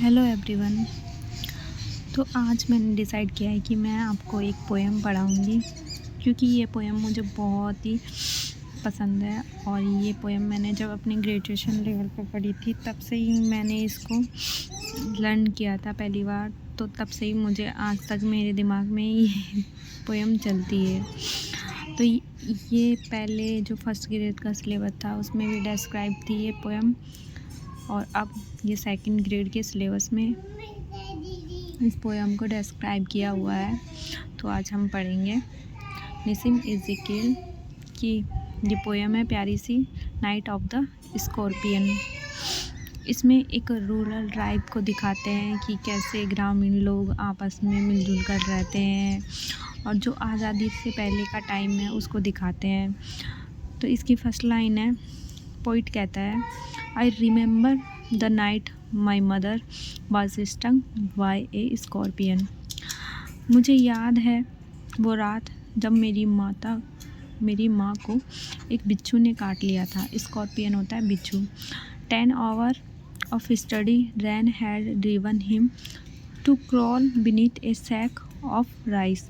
Hello everyone. तो आज मैंने डिसाइड किया है कि मैं आपको एक पोएम पढ़ाऊँगी, क्योंकि ये पोएम मुझे बहुत ही पसंद है। और ये पोएम मैंने जब अपनी ग्रेजुएशन लेवल पर पढ़ी थी तब से ही मैंने इसको लर्न किया था पहली बार। तो तब से ही मुझे आज तक मेरे दिमाग में ये पोएम चलती है। तो ये पहले जो फर्स्ट ग्रेड का सिलेबस था उसमें भी डिस्क्राइब थी ये पोएम, और अब ये सेकंड ग्रेड के सिलेबस में इस पोएम को डिस्क्राइब किया हुआ है। तो आज हम पढ़ेंगे निसिम इज़ेकियल की ये पोएम है, प्यारी सी, नाइट ऑफ द स्कॉर्पियन। इसमें एक रूरल ट्राइब को दिखाते हैं कि कैसे ग्रामीण लोग आपस में मिलजुल कर रहते हैं, और जो आज़ादी से पहले का टाइम है उसको दिखाते हैं। तो इसकी फर्स्ट लाइन है, पोइट कहता है, I remember the night my mother was stung by a scorpion. मुझे याद है वो रात जब मेरी माँ को एक बिच्छू ने काट लिया था। स्कॉर्पियन होता है बिच्छू। 10 hours of study Ran had driven him to crawl beneath a sack of rice।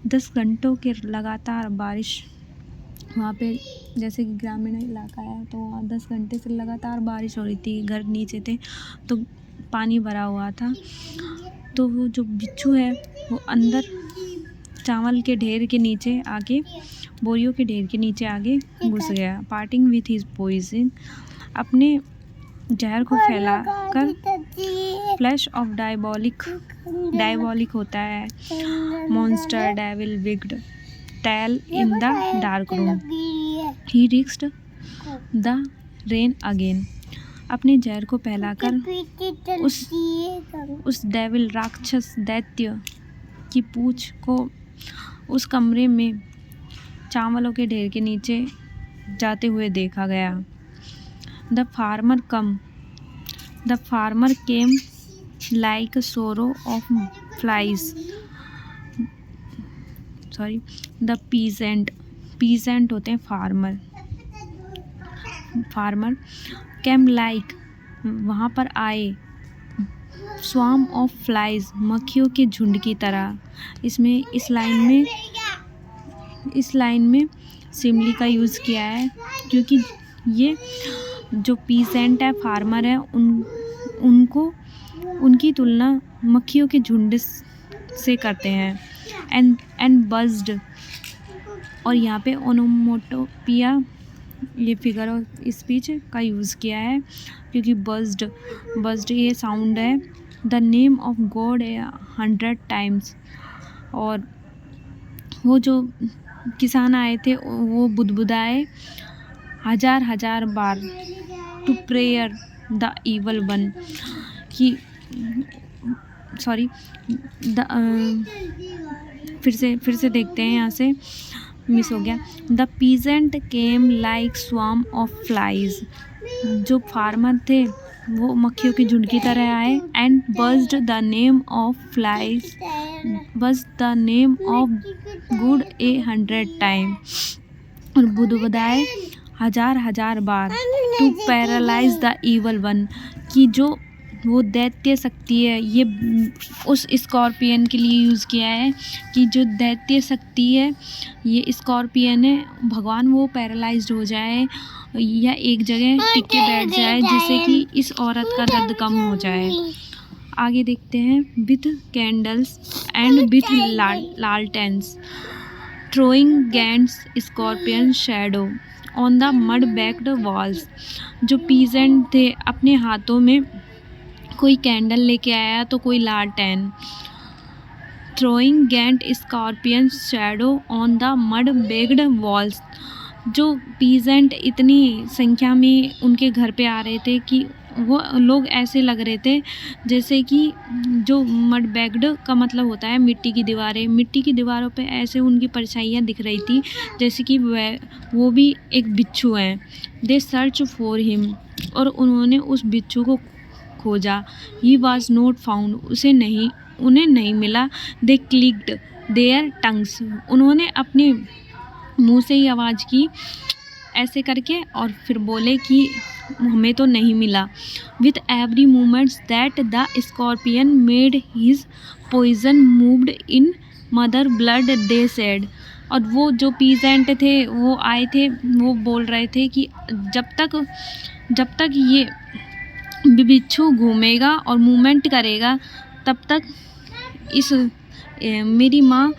10 घंटों के लगातार बारिश, वहाँ पे जैसे कि ग्रामीण इलाका है तो वहाँ 10 घंटे से लगातार बारिश हो रही थी, घर नीचे थे तो पानी भरा हुआ था। तो वो जो बिच्छू है वो अंदर चावल के ढेर के नीचे आके, बोरियों के ढेर के नीचे आगे घुस गया। पार्टिंग विथ हिज पॉइजन, अपने जहर को फैला कर, फ्लैश ऑफ डायबॉलिक होता है, monster, devil, wicked, tail in the dark room, he risked the rain again. अपने जहर को फैलाकर उस डेविल, राक्षस, दैत्य की पूंछ को उस कमरे में चावलों के ढेर के नीचे जाते हुए देखा गया। द फार्मर केम लाइक सोरो ऑफ फ्लाइज, द पीजेंट होते हैं फार्मर कैम लाइक, वहाँ पर आए, स्वार्म ऑफ फ्लाइज, मक्खियों के झुंड की तरह। इस लाइन में सिमली का यूज़ किया है, क्योंकि ये जो पीजेंट है, फार्मर है, उनकी तुलना मक्खियों के झुंड से करते हैं। एंड बज्ड, और यहाँ पे ओनोमोटोपिया, ये फिगर ऑफ स्पीच का यूज़ किया है, क्योंकि बज्ड ये साउंड है। The name of God 100 times, और वो जो किसान आए थे वो बुदबुदाए हजार बार, to prayer the evil one, कि फिर से देखते हैं, यहाँ से मिस हो गया। The peasant came like swarm of flies, जो फार्मर थे वो मक्खियों के झुंड की तरह आए। And buzzed the name of God 100 times, और बुदबुदाए हजार बार, to paralyse the evil one, कि जो वो दैत्य शक्ति है, ये उस स्कॉर्पियन के लिए यूज़ किया है कि जो दैत्य शक्ति है, ये स्कॉर्पियन है, भगवान वो पैरालाइज्ड हो जाए या एक जगह टिक के बैठ जाए, जिससे कि इस औरत का दर्द कम हो जाए। आगे देखते हैं, with candles and with lanterns, throwing giant scorpion shadow on the mud baked walls. जो पीजेंट थे अपने हाथों में कोई कैंडल लेके आया तो कोई लालटेन। Throwing giant scorpion shadow on the mud baked walls, जो पीजेंट इतनी संख्या में उनके घर पे आ रहे थे कि वो लोग ऐसे लग रहे थे जैसे कि, जो मड बैग्ड का मतलब होता है मिट्टी की दीवारें, मिट्टी की दीवारों पे ऐसे उनकी परछाइयाँ दिख रही थी जैसे कि वो भी एक बिच्छू हैं। दे सर्च फॉर हिम, और उन्होंने उस बिच्छू को खोजा। ही वॉज नॉट फाउंड, उन्हें नहीं मिला। दे क्लिक्ड देयर टंग्स, उन्होंने अपने मुंह से ही आवाज़ की ऐसे करके, और फिर बोले कि हमें तो नहीं मिला। With every moments that the scorpion made his poison moved in mother blood they said. और वो जो पीजेंट थे वो आए थे, वो बोल रहे थे कि जब तक ये बिच्छू घूमेगा और मूवमेंट करेगा तब तक इस मेरी माँ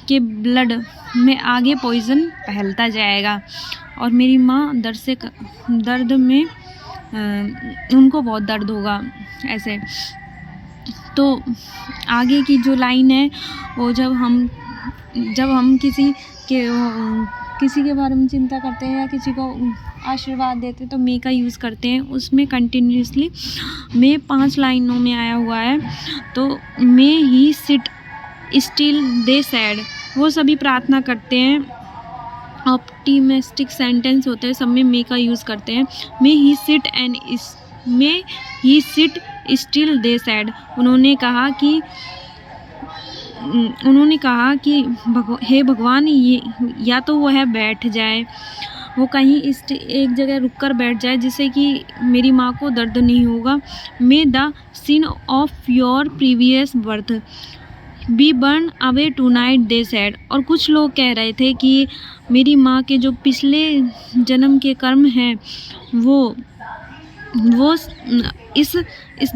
के ब्लड में आगे पॉइज़न फैलता जाएगा और मेरी माँ दर्द में उनको बहुत दर्द होगा। ऐसे तो आगे की जो लाइन है वो जब हम किसी के बारे में चिंता करते हैं या किसी को आशीर्वाद देते हैं तो मे का यूज़ करते हैं। उसमें कंटिन्यूसली मे 5 लाइनों में आया हुआ है। तो मे ही सिट स्टिल दे सैड, वो सभी प्रार्थना करते हैं। ऑप्टिमिस्टिक सेंटेंस होते हैं, सब में मे का यूज़ करते हैं। मे ही सिट स्टिल दे सैड। उन्होंने कहा कि हे भगवान, ये या तो वह बैठ जाए, वो कहीं एक जगह रुक कर बैठ जाए जिससे कि मेरी माँ को दर्द नहीं होगा। May the sin of your previous birth be burn away tonight they said. और कुछ लोग कह रहे थे कि मेरी माँ के जो पिछले जन्म के कर्म हैं वो इस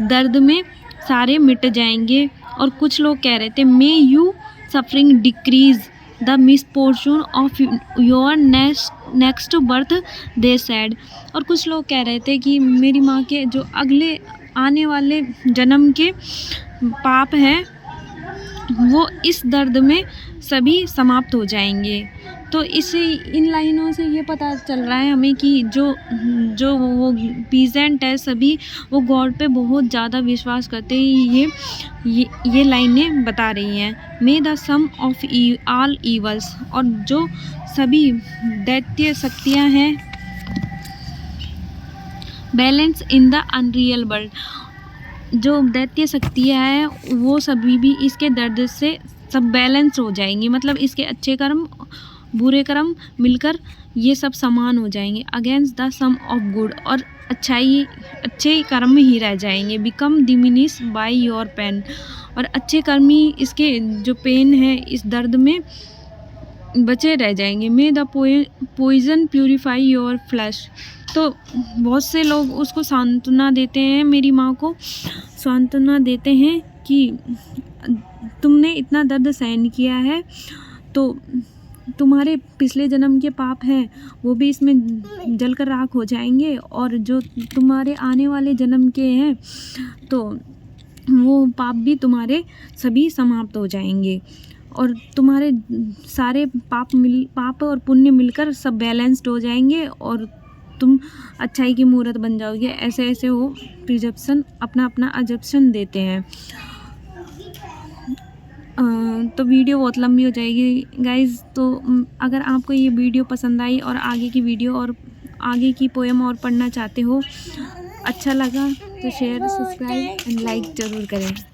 दर्द में सारे मिट जाएंगे। और कुछ लोग कह रहे थे may you suffering decrease the misfortune of your next birth they said. और कुछ लोग कह रहे थे कि मेरी माँ के जो अगले आने वाले जन्म के पाप हैं वो इस दर्द में सभी समाप्त हो जाएंगे। तो इन लाइनों से ये पता चल रहा है हमें कि जो वो पीजेंट है सभी वो गॉड पे बहुत ज़्यादा विश्वास करते हैं। ये लाइनें बता रही हैं। May the sum of all evils, और जो सभी दैत्य शक्तियाँ हैं balance in the unreal world, जो दैत्य शक्तियाँ हैं वो सभी भी इसके दर्द से सब बैलेंस हो जाएंगी। मतलब इसके अच्छे कर्म बुरे कर्म मिलकर ये सब समान हो जाएंगे। Against the sum of good, और अच्छे कर्म ही रह जाएंगे। Become diminish by your pain, और अच्छे कर्म ही इसके जो पेन है इस दर्द में बचे रह जाएंगे। May the poison purify your flesh. तो बहुत से लोग उसको सांत्वना देते हैं, मेरी माँ को सांत्वना देते हैं कि तुमने इतना दर्द सहन किया है तो तुम्हारे पिछले जन्म के पाप हैं वो भी इसमें जलकर राख हो जाएंगे, और जो तुम्हारे आने वाले जन्म के हैं तो वो पाप भी सभी समाप्त हो जाएंगे, और तुम्हारे सारे पाप और पुण्य मिलकर सब बैलेंस्ड हो जाएंगे और तुम अच्छाई की मूरत बन जाओगे। ऐसे वो प्रिजप्शन अपना अजप्शन देते हैं। तो वीडियो बहुत लंबी हो जाएगी गाइज़। तो अगर आपको ये वीडियो पसंद आई और आगे की वीडियो और आगे की पोएम और पढ़ना चाहते हो, अच्छा लगा तो शेयर, सब्सक्राइब एंड लाइक ज़रूर करें।